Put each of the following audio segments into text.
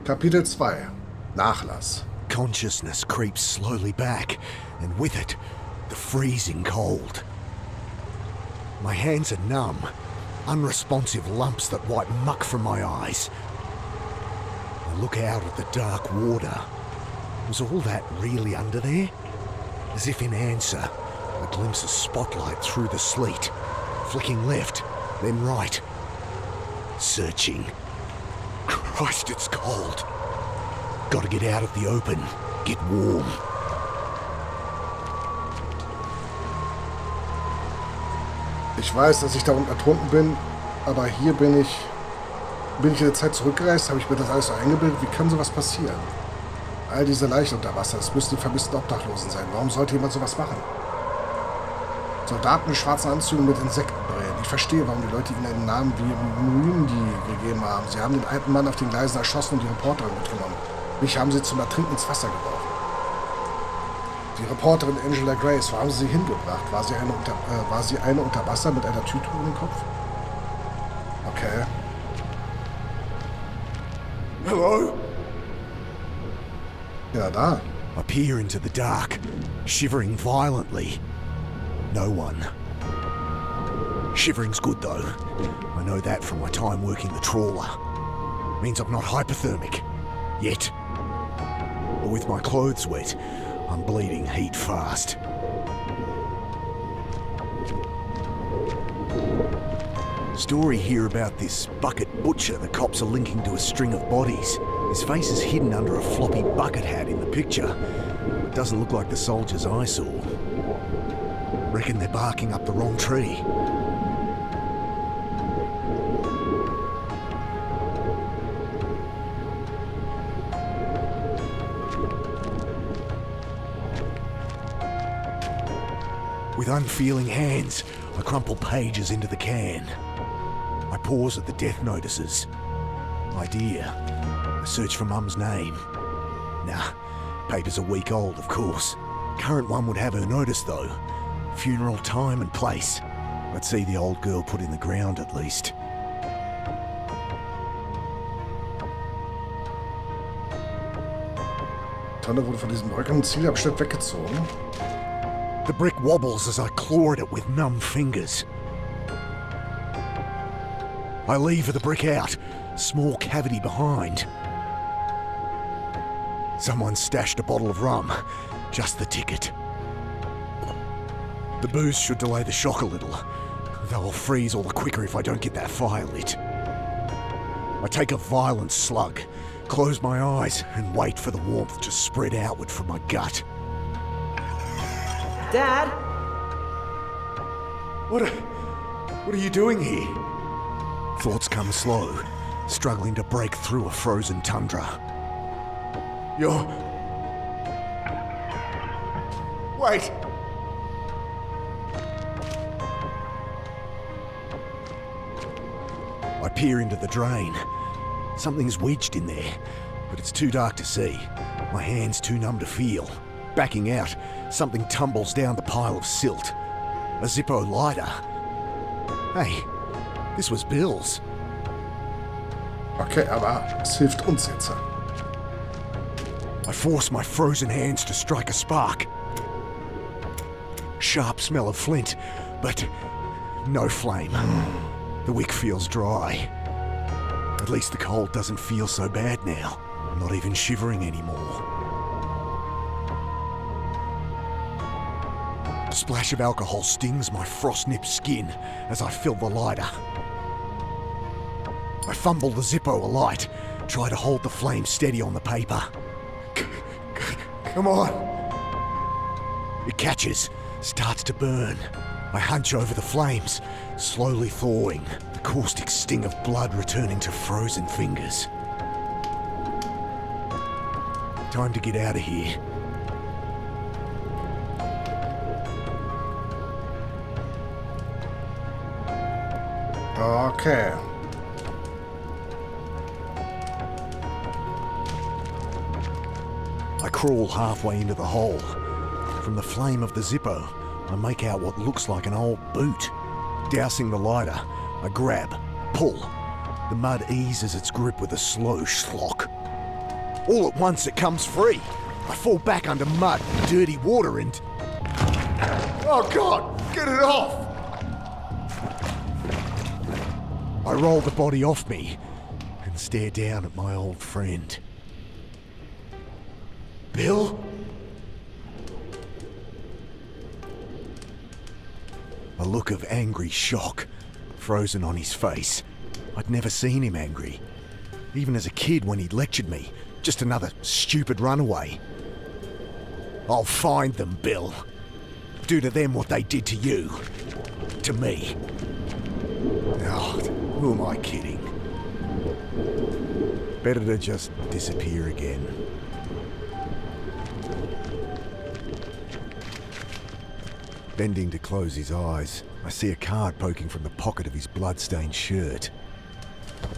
Kapitel 2. Nachlass. Consciousness creeps slowly back, and with it, the freezing cold. My hands are numb, unresponsive lumps that wipe muck from my eyes. I look out at the dark water. Was all that really under there? As if in answer, I glimpse a spotlight through the sleet, flicking left, then right. Searching. Christ, it's cold. Gotta get out of the open, get warm. Ich weiß, dass ich da unten ertrunken bin, aber hier bin ich in der Zeit zurückgereist, habe ich mir das alles so eingebildet. Wie kann sowas passieren? All diese Leichen unter Wasser, das müssten die vermissten Obdachlosen sein. Warum sollte jemand sowas machen? Soldaten in schwarzen Anzügen mit Insektenbrillen. Ich verstehe, warum die Leute ihnen einen Namen wie Muindi gegeben haben. Sie haben den alten Mann auf den Gleisen erschossen und die Reporterin mitgenommen. Mich haben sie zum Ertrinken ins Wasser geworfen. Die Reporterin Angela Grace, wo haben sie hingebracht? War sie eine unter Wasser mit einer Tüte um den Kopf? Okay. Hello? Ja, da. I peer into the dark, shivering violently. No one. Shivering's good though. I know that from my time working the trawler. Means I'm not hypothermic. Yet. But with my clothes wet, I'm bleeding heat fast. Story here about this bucket butcher the cops are linking to a string of bodies. His face is hidden under a floppy bucket hat in the picture. Doesn't look like the soldiers I saw. Reckon they're barking up the wrong tree. With unfeeling hands, I crumple pages into the can. I pause at the death notices. Idea. I search for Mum's name. Nah, paper's a week old, of course. Current one would have her notice, though. Funeral time and place. I'd see the old girl put in the ground, at least. Tonne wurde von diesem rückenden Zielabschnitt weggezogen. The brick wobbles as I claw at it with numb fingers. I lever the brick out, small cavity behind. Someone stashed a bottle of rum, just the ticket. The booze should delay the shock a little, though I'll freeze all the quicker if I don't get that fire lit. I take a violent slug, close my eyes, and wait for the warmth to spread outward from my gut. Dad? What are you doing here? Thoughts come slow, struggling to break through a frozen tundra. Wait! I peer into the drain. Something's wedged in there, but it's too dark to see. My hand's too numb to feel. Backing out, something tumbles down the pile of silt. A Zippo lighter. Hey, this was Bill's. Okay, aber es hilft uns jetzt. I force my frozen hands to strike a spark. Sharp smell of flint, but no flame. The wick feels dry. At least the cold doesn't feel so bad now. I'm not even shivering anymore. A splash of alcohol stings my frost-nipped skin as I fill the lighter. I fumble the Zippo alight, try to hold the flame steady on the paper. Come on! It catches, starts to burn. I hunch over the flames, slowly thawing, the caustic sting of blood returning to frozen fingers. Time to get out of here. Okay. I crawl halfway into the hole. From the flame of the Zippo, I make out what looks like an old boot. Dousing the lighter, I grab, pull. The mud eases its grip with a slow schlock. All at once it comes free. I fall back under mud, dirty water and... Oh God, get it off! I roll the body off me and stare down at my old friend. Bill? A look of angry shock frozen on his face. I'd never seen him angry. Even as a kid when he'd lectured me. Just another stupid runaway. I'll find them, Bill. Do to them what they did to you. To me. Oh, who am I kidding? Better to just disappear again. Bending to close his eyes, I see a card poking from the pocket of his blood-stained shirt.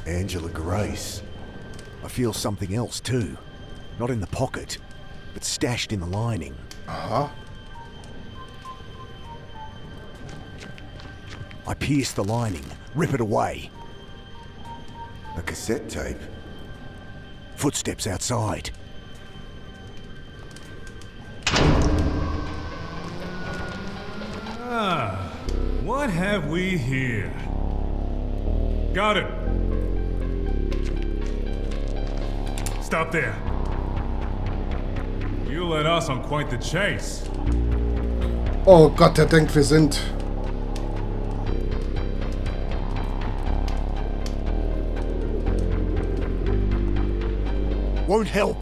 Angela Grace. I feel something else too. Not in the pocket, but stashed in the lining. Aha. I pierce the lining, rip it away. A cassette tape. Footsteps outside. What have we here? Got it. Stop there. You led us on quite the chase. Oh Gott, der denkt, wir sind... Won't help.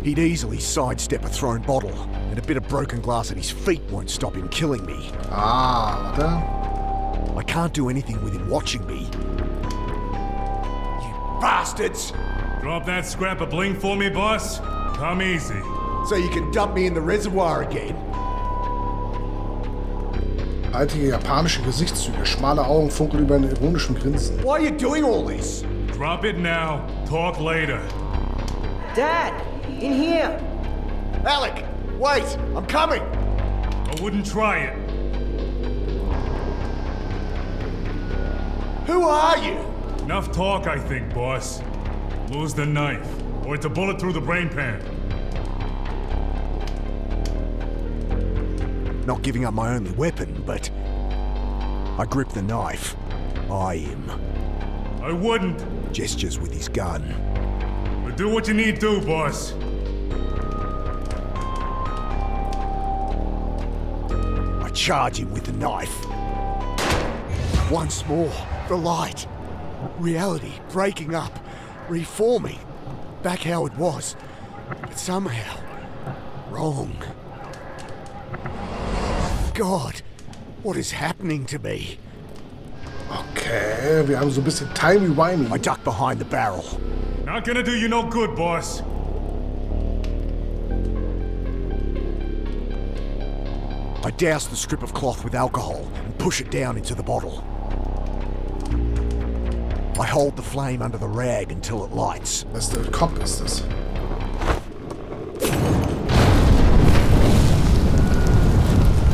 He'd easily sidestep a thrown bottle, and a bit of broken glass at his feet won't stop him killing me. Ah, warte. I can't do anything with him watching me. You bastards! Drop that scrap of bling for me, boss. Come easy. So you can dump me in the reservoir again. Altige japanische Gesichtszüge, schmale Augen funkeln über einen ironischen Grinsen. Why are you doing all this? Drop it now. Talk later. Dad! In here! Alec! Wait! I'm coming! I wouldn't try it. Who are you? Enough talk, I think, boss. Lose the knife, or it's a bullet through the brain pan. Not giving up my only weapon, but... I grip the knife. Eye him. I wouldn't. Gestures with his gun. But do what you need to, boss. I charge him with the knife. Once more, the light. Reality breaking up, reforming. Back how it was. But somehow, wrong. God, what is happening to me? Okay, wir haben so ein bisschen timey-wimey. I duck behind the barrel. Not gonna do you no good, boss. I douse the strip of cloth with alcohol and push it down into the bottle. I hold the flame under the rag until it lights. Das ist der Kopf, ist das.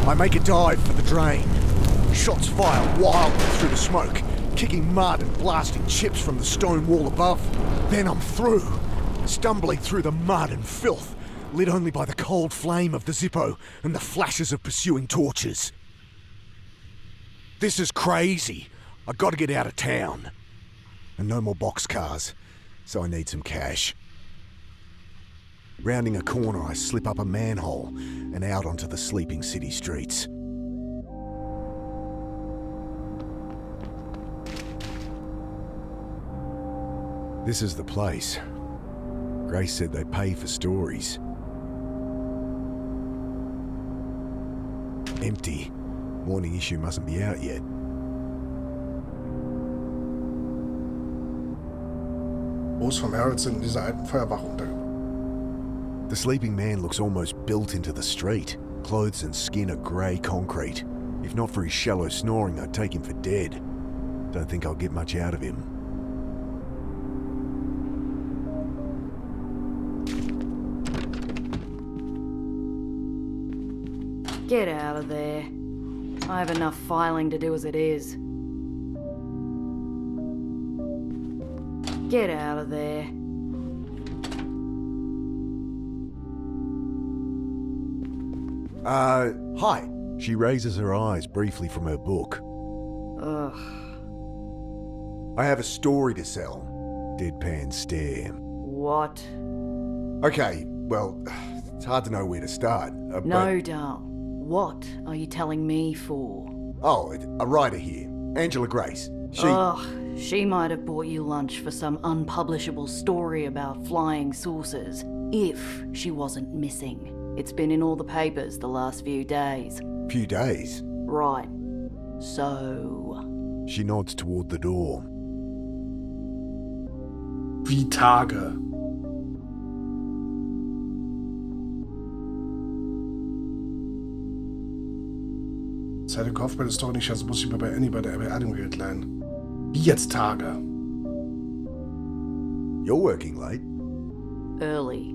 I make a dive for the drain. Shots fire wildly through the smoke, kicking mud and blasting chips from the stone wall above. Then I'm through, stumbling through the mud and filth, lit only by the cold flame of the Zippo and the flashes of pursuing torches. This is crazy. I've got to get out of town. And no more boxcars, so I need some cash. Rounding a corner, I slip up a manhole and out onto the sleeping city streets. This is the place. Grace said they pay for stories. Empty. Morning issue mustn't be out yet. Groß vom Harold sind in dieser alten Feuerwache untergebracht. The sleeping man looks almost built into the street. Clothes and skin are grey concrete. If not for his shallow snoring, I'd take him for dead. Don't think I'll get much out of him. Get out of there. I have enough filing to do as it is. Get out of there. Hi. She raises her eyes briefly from her book. Ugh. I have a story to sell. Deadpan stare. What? Okay, well, it's hard to know where to start. No, Dal. What are you telling me for? Oh, a writer here. Angela Grace. She might have bought you lunch for some unpublishable story about flying saucers, if she wasn't missing. It's been in all the papers the last few days. Few days? Right. So... She nods toward the door. Wie Tage. Zeit gekauft bei der Story nicht, also muss ich mir bei Annie bei der Beerdigung Geld leihen. Wie jetzt Tage? You're working late? Early.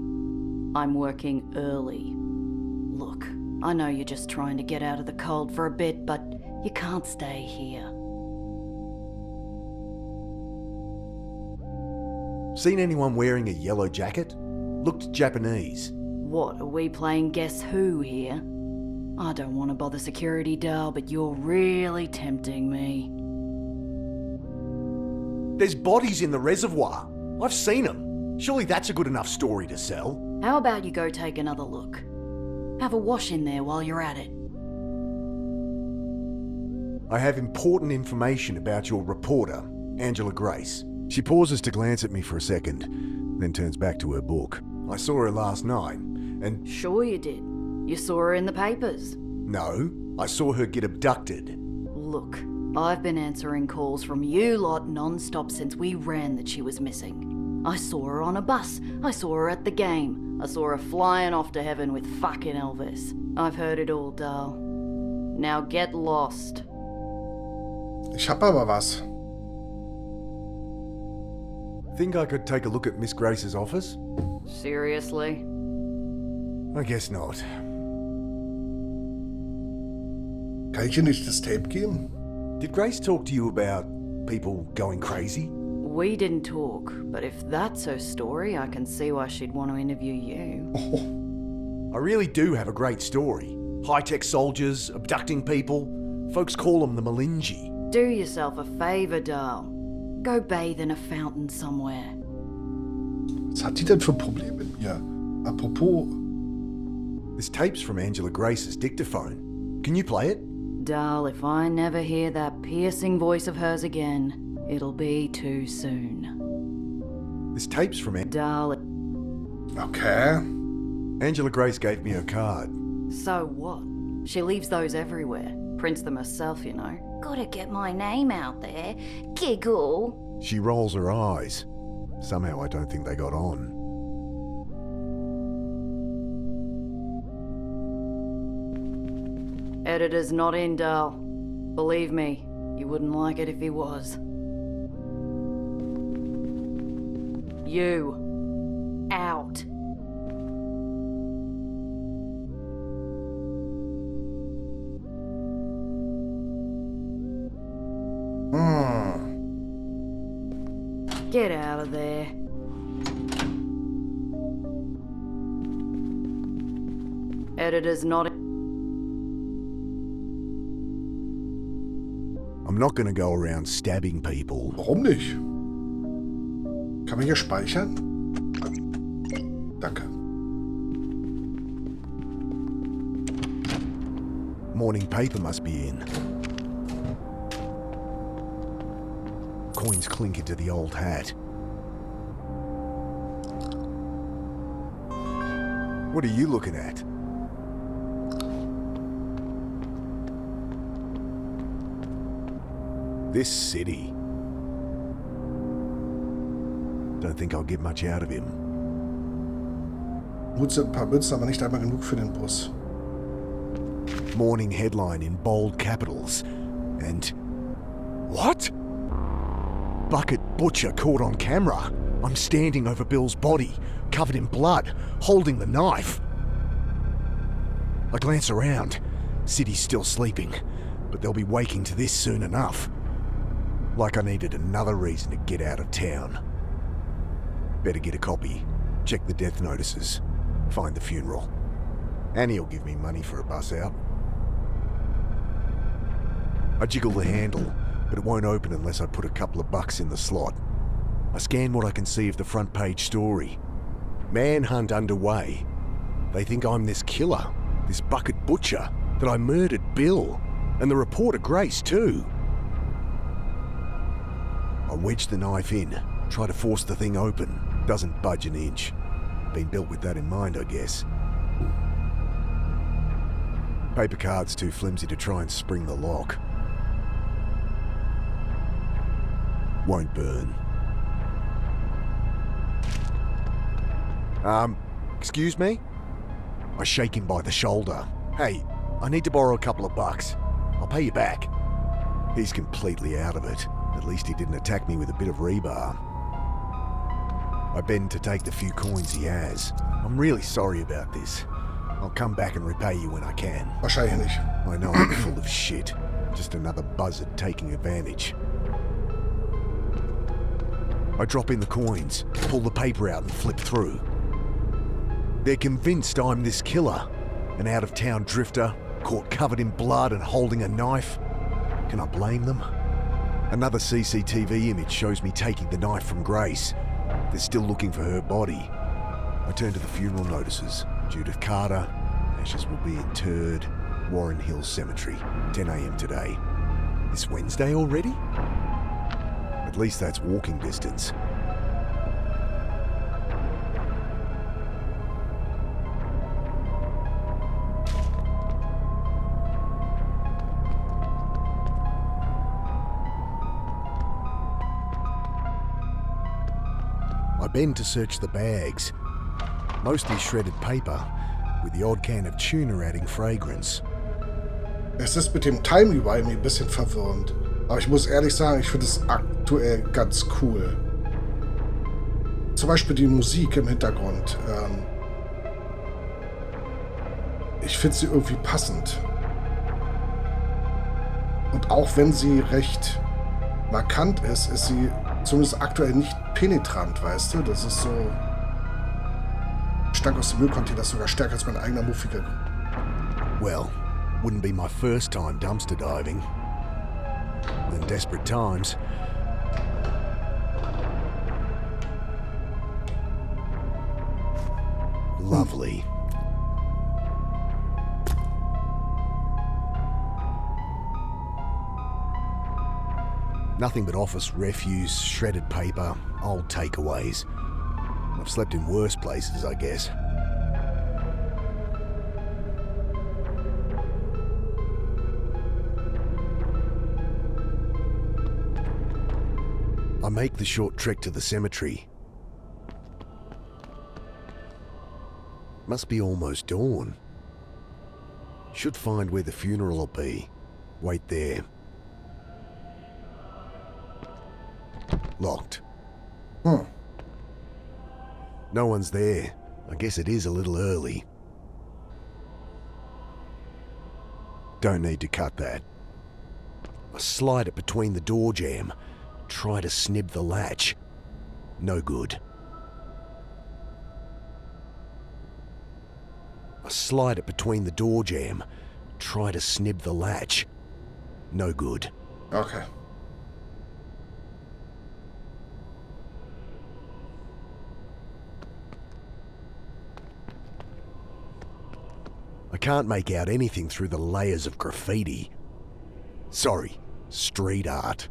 I'm working early. Look, I know you're just trying to get out of the cold for a bit, but you can't stay here. Seen anyone wearing a yellow jacket? Looked Japanese. What, are we playing Guess Who here? I don't want to bother security, Dal, but you're really tempting me. There's bodies in the reservoir. I've seen them. Surely that's a good enough story to sell. How about you go take another look? Have a wash in there while you're at it. I have important information about your reporter, Angela Grace. She pauses to glance at me for a second, then turns back to her book. I saw her last night, and... Sure you did. You saw her in the papers. No, I saw her get abducted. Look, I've been answering calls from you lot non-stop since we ran that she was missing. I saw her on a bus. I saw her at the game. I saw her flying off to heaven with fucking Elvis. I've heard it all, Dal. Now get lost. Ich hab aber was. Think I could take a look at Miss Grace's office? Seriously? I guess not. Kann ich ihr nicht das Tape geben? Did Grace talk to you about people going crazy? We didn't talk, but if that's her story, I can see why she'd want to interview you. I really do have a great story. High-tech soldiers, abducting people. Folks call them the Malinji. Do yourself a favor, Dal. Go bathe in a fountain somewhere. Was hat die denn für Probleme mit mir? Apropos... This tape's from Angela Grace's dictaphone. Can you play it? Dal, if I never hear that piercing voice of hers again, it'll be too soon. This tape's from Dal... Okay. Angela Grace gave me her card. So what? She leaves those everywhere. Prints them herself, you know. Gotta get my name out there. Giggle. She rolls her eyes. Somehow I don't think they got on. Editor's not in, Dal. Believe me, you wouldn't like it if he was. You. Out. Get out of there. Editor's not... I'm not gonna go around stabbing people. Warum nicht? Kann man hier speichern? Danke. Morning paper must be in. Coins clink into the old hat. What are you looking at? This city. Don't think I'll get much out of him. Gut sind ein paar Münzen, aber nicht einmal genug für den Bus. Morning headline in bold capitals. And... What? Bucket butcher caught on camera. I'm standing over Bill's body, covered in blood, holding the knife. I glance around. City's still sleeping, but they'll be waking to this soon enough. Like I needed another reason to get out of town. Better get a copy, check the death notices, find the funeral. Annie'll give me money for a bus out. I jiggle the handle, but it won't open unless I put a couple of bucks in the slot. I scan what I can see of the front page story. Manhunt underway. They think I'm this killer, this bucket butcher, that I murdered Bill, and the reporter Grace too. I wedge the knife in, try to force the thing open. Doesn't budge an inch. Been built with that in mind, I guess. Paper card's too flimsy to try and spring the lock. Won't burn. Excuse me? I shake him by the shoulder. Hey, I need to borrow a couple of bucks. I'll pay you back. He's completely out of it. At least he didn't attack me with a bit of rebar. I bend to take the few coins he has. I'm really sorry about this. I'll come back and repay you when I can. Wahrscheinlich nicht. I know I'm full of shit. Just another buzzard taking advantage. I drop in the coins, pull the paper out and flip through. They're convinced I'm this killer, an out-of-town drifter, caught covered in blood and holding a knife. Can I blame them? Another CCTV image shows me taking the knife from Grace. They're still looking for her body. I turn to the funeral notices. Judith Carter, ashes will be interred, Warren Hills Cemetery, 10 a.m. today. This Wednesday already? At least that's walking distance. I bend to search the bags. Mostly shredded paper, with the odd can of tuna adding fragrance. Es ist mit dem Timey-Wimey ein bisschen verwirrend. Aber ich muss ehrlich sagen, ich finde es aktuell ganz cool. Zum Beispiel die Musik im Hintergrund. Ich finde sie irgendwie passend. Und auch wenn sie recht markant ist, ist sie zumindest aktuell nicht penetrant, weißt du? Das ist so... Stank aus dem Müllcontainer ist sogar stärker als mein eigener muffiger. Well, wouldn't be my first time dumpster diving. In desperate times. Lovely. Nothing but office refuse, shredded paper, old takeaways. I've slept in worse places, I guess. I make the short trek to the cemetery. Must be almost dawn. Should find where the funeral will be. Wait there. Locked. No one's there. I guess it is a little early. Don't need to cut that. I slide it between the door jamb. Try to snib the latch. No good. I slide it between the door jamb. Try to snib the latch. No good. Okay. I can't make out anything through the layers of graffiti. Sorry, street art.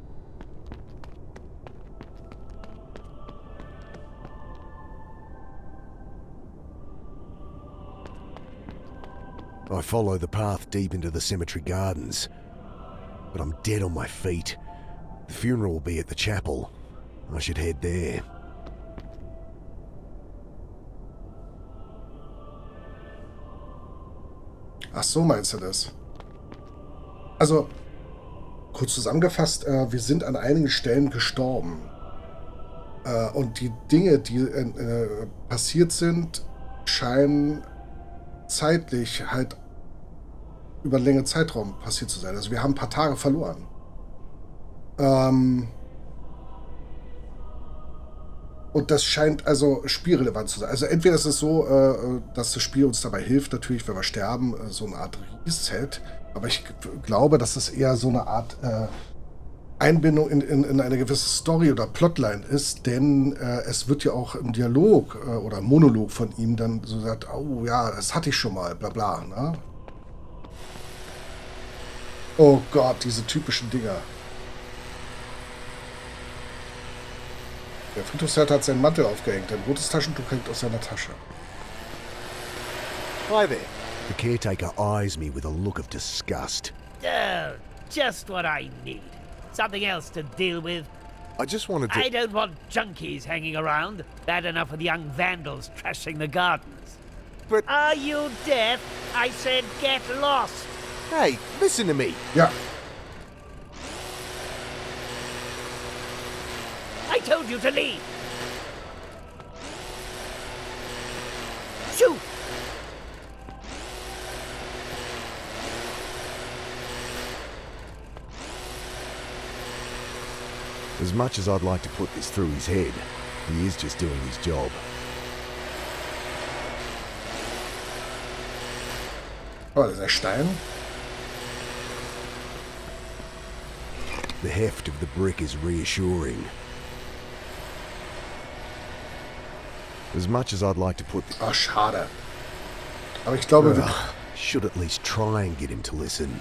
I follow the path deep into the cemetery gardens, but I'm dead on my feet. The funeral will be at the chapel. I should head there. Ach so, meinst du das? Also, kurz zusammengefasst, wir sind an einigen Stellen gestorben. Und die Dinge, die passiert sind, scheinen zeitlich halt über einen längeren Zeitraum passiert zu sein. Also wir haben ein paar Tage verloren. Und das scheint also spielrelevant zu sein. Also entweder ist es so, dass das Spiel uns dabei hilft, natürlich, wenn wir sterben, so eine Art Reset. Aber ich glaube, dass es eher so eine Art Einbindung in eine gewisse Story oder Plotline ist. Denn es wird ja auch im Dialog oder Monolog von ihm dann so gesagt, oh ja, das hatte ich schon mal, bla bla. Ne? Oh Gott, diese typischen Dinger. Der Friedhofswärter hat seinen Mantel aufgehängt. Ein rotes Taschentuch hängt aus seiner Tasche. Hi there. The caretaker eyes me with a look of disgust. Oh, just what I need. Something else to deal with. I just wanted to... I don't want junkies hanging around. Bad enough with young vandals trashing the gardens. But... Are you deaf? I said get lost. Hey, listen to me. Ja, I told you to leave. Shoot! As much as I'd like to put this through his head, he is just doing his job. oh, der Stein. The heft of the brick is reassuring. As much as I'd like to put... Oh, schade. Aber ich glaube, should at least try and get him to listen.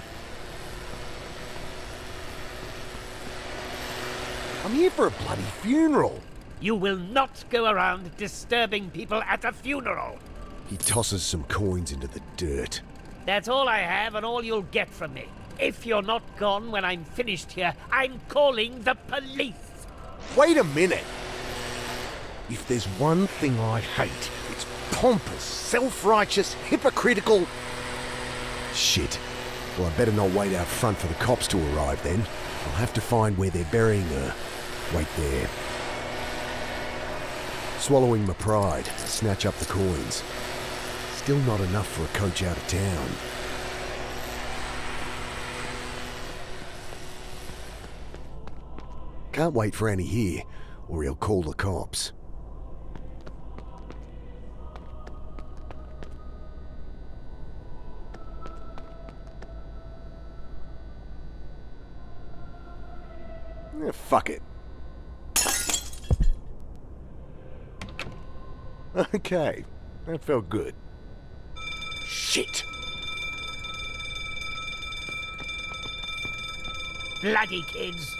I'm here for a bloody funeral. You will not go around disturbing people at a funeral. He tosses some coins into the dirt. That's all I have and all you'll get from me. If you're not gone when I'm finished here, I'm calling the police. Wait a minute. If there's one thing I hate, it's pompous, self-righteous, hypocritical... Shit. Well, I better not wait out front for the cops to arrive then. I'll have to find where they're burying her. Wait there. Swallowing my pride, I snatch up the coins. Still not enough for a coach out of town. Can't wait for Annie here, or he'll call the cops. Fuck it. Okay, that felt good. Shit! Bloody kids.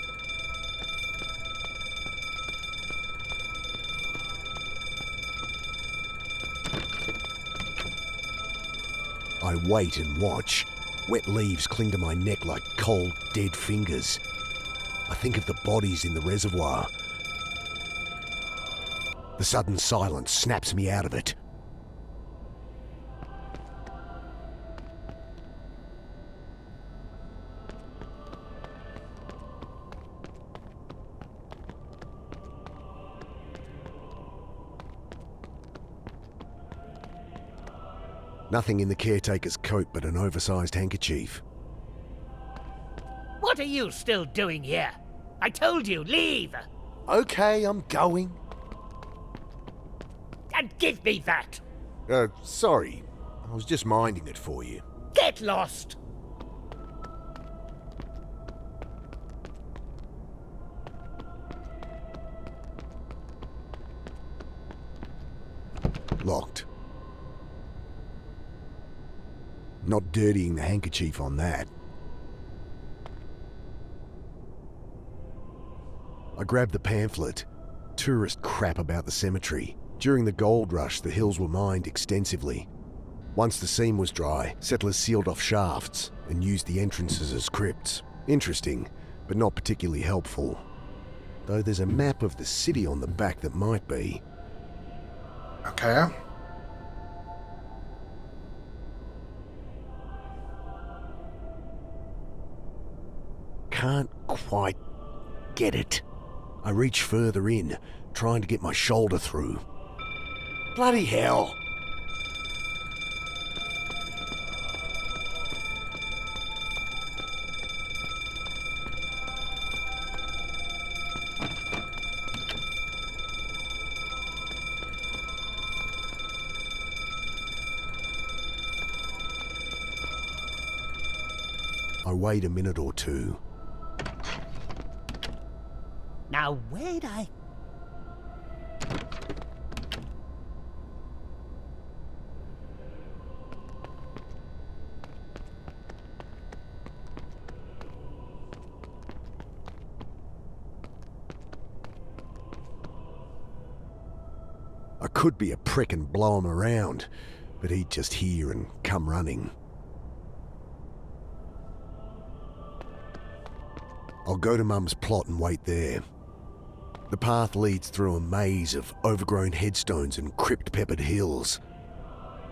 I wait and watch. Wet leaves cling to my neck like cold, dead fingers. I think of the bodies in the reservoir. The sudden silence snaps me out of it. Nothing in the caretaker's coat but an oversized handkerchief. What are you still doing here? I told you, leave! Okay, I'm going. And give me that! Sorry. I was just minding it for you. Get lost! Locked. Not dirtying the handkerchief on that. I grabbed the pamphlet. Tourist crap about the cemetery. During the gold rush, the hills were mined extensively. Once the seam was dry, settlers sealed off shafts and used the entrances as crypts. Interesting, but not particularly helpful. Though there's a map of the city on the back that might be. Okay. Can't quite get it. I reach further in, trying to get my shoulder through. Bloody hell! wait a minute or two. Now, where'd I... I could be a prick and blow him around, but he'd just hear and come running. I'll go to Mum's plot and wait there. The path leads through a maze of overgrown headstones and crypt-peppered hills.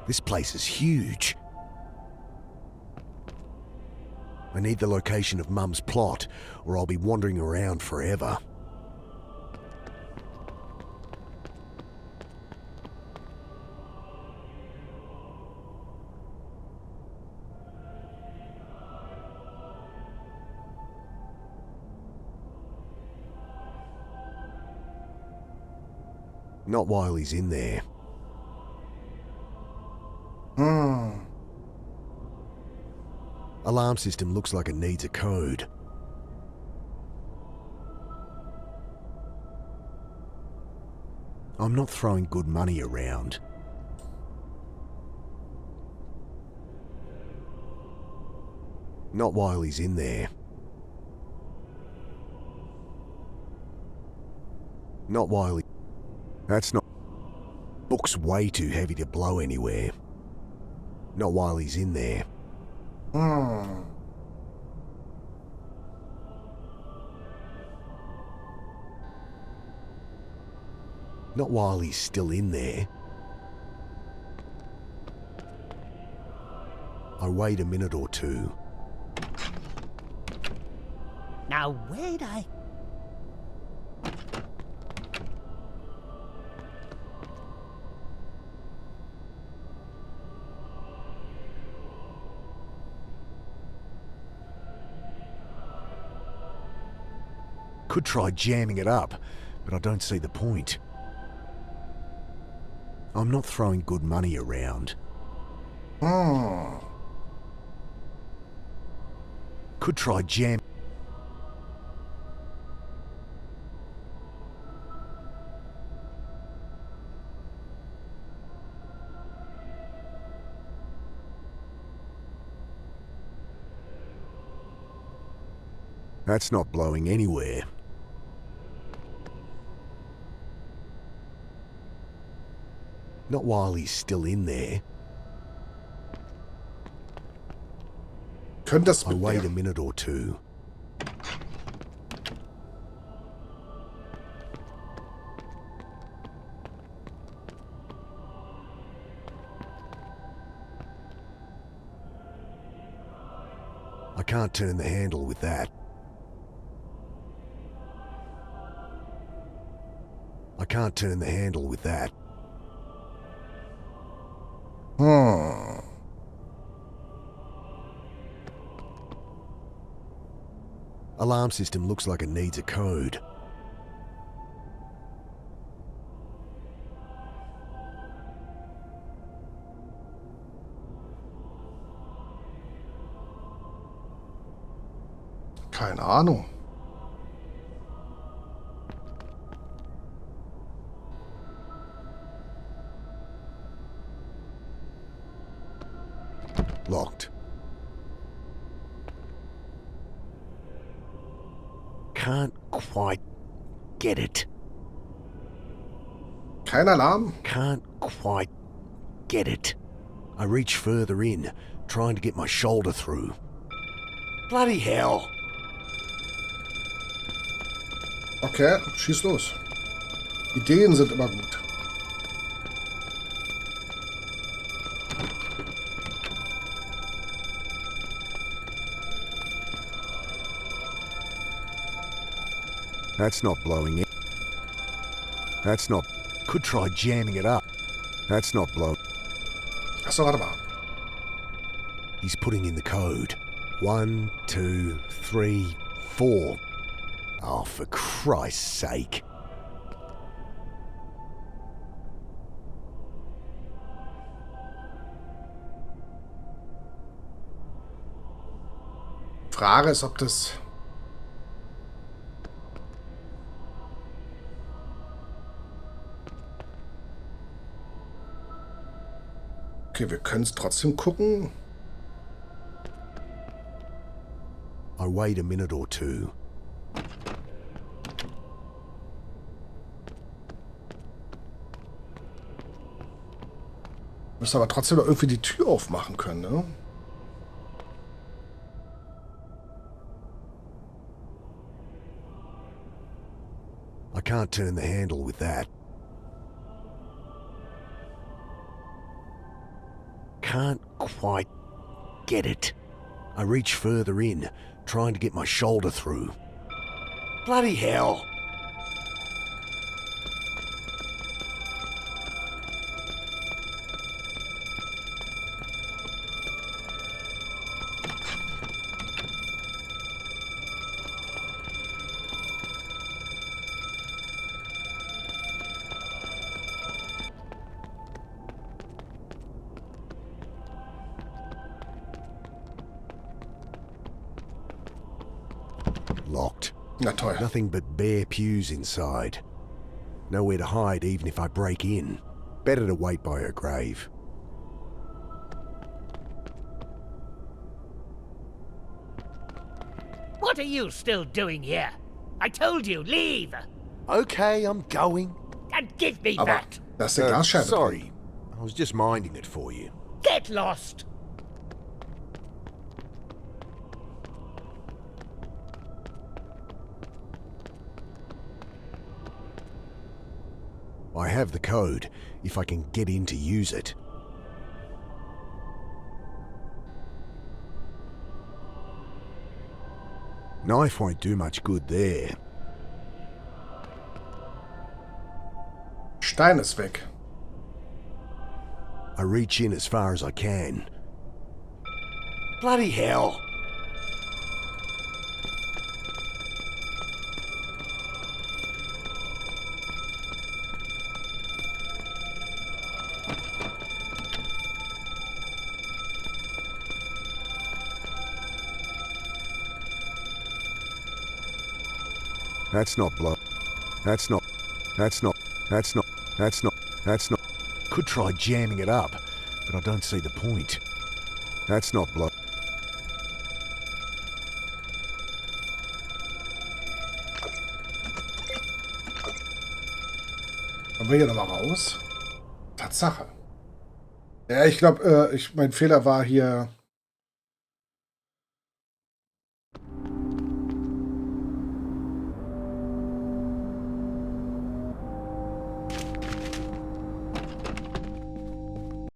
This place is huge. I need the location of Mum's plot, or I'll be wandering around forever. Not while he's in there. Alarm system looks like it needs a code. I'm not throwing good money around. Not while he's in there. Not while he... That's not... Book's way too heavy to blow anywhere. Not while he's in there. Not while he's still in there. I wait a minute or two. Now, where'd I... Could try jamming it up, but I don't see the point. I'm not throwing good money around. Could try jam... That's not blowing anywhere. Not while he's still in there. Könnte das I mit wait der... a minute or two. I can't turn the handle with that. I can't turn the handle with that. Alarm system looks like it needs a code. Keine Ahnung. Locked. Can't quite get it. Kein Alarm? Can't quite get it. I reach further in, trying to get my shoulder through. Bloody hell! Okay, schieß los. Ideen sind immer gut. That's not blowing it. That's not... Could try jamming it up. That's not blow... Achso, warte mal. He's putting in the code. 1, 2, 3, 4. Oh, for Christ's sake. Frage ist, ob das... Okay, wir können es trotzdem gucken. I wait a minute or two. Müssen aber trotzdem noch irgendwie die Tür aufmachen können, ne? I can't turn the handle with that. Can't quite get it. I reach further in, trying to get my shoulder through. Bloody hell! Locked. Na toll. Nothing but bare pews inside. Nowhere to hide even if I break in. Better to wait by her grave. What are you still doing here? I told you, leave! Okay, I'm going. And give me Aber that! da ist eine Glasscheibe. Sorry, I was just minding it for you. Get lost! I have the code, if I can get in to use it. Knife won't do much good there. Stein ist weg. I reach in as far as I can. Bloody hell! That's not blow. That's not. Could try jamming it up, but I don't see the point. That's not blow. Kommen wir hier nochmal raus? Tatsache. Ja, ich glaube, mein Fehler war hier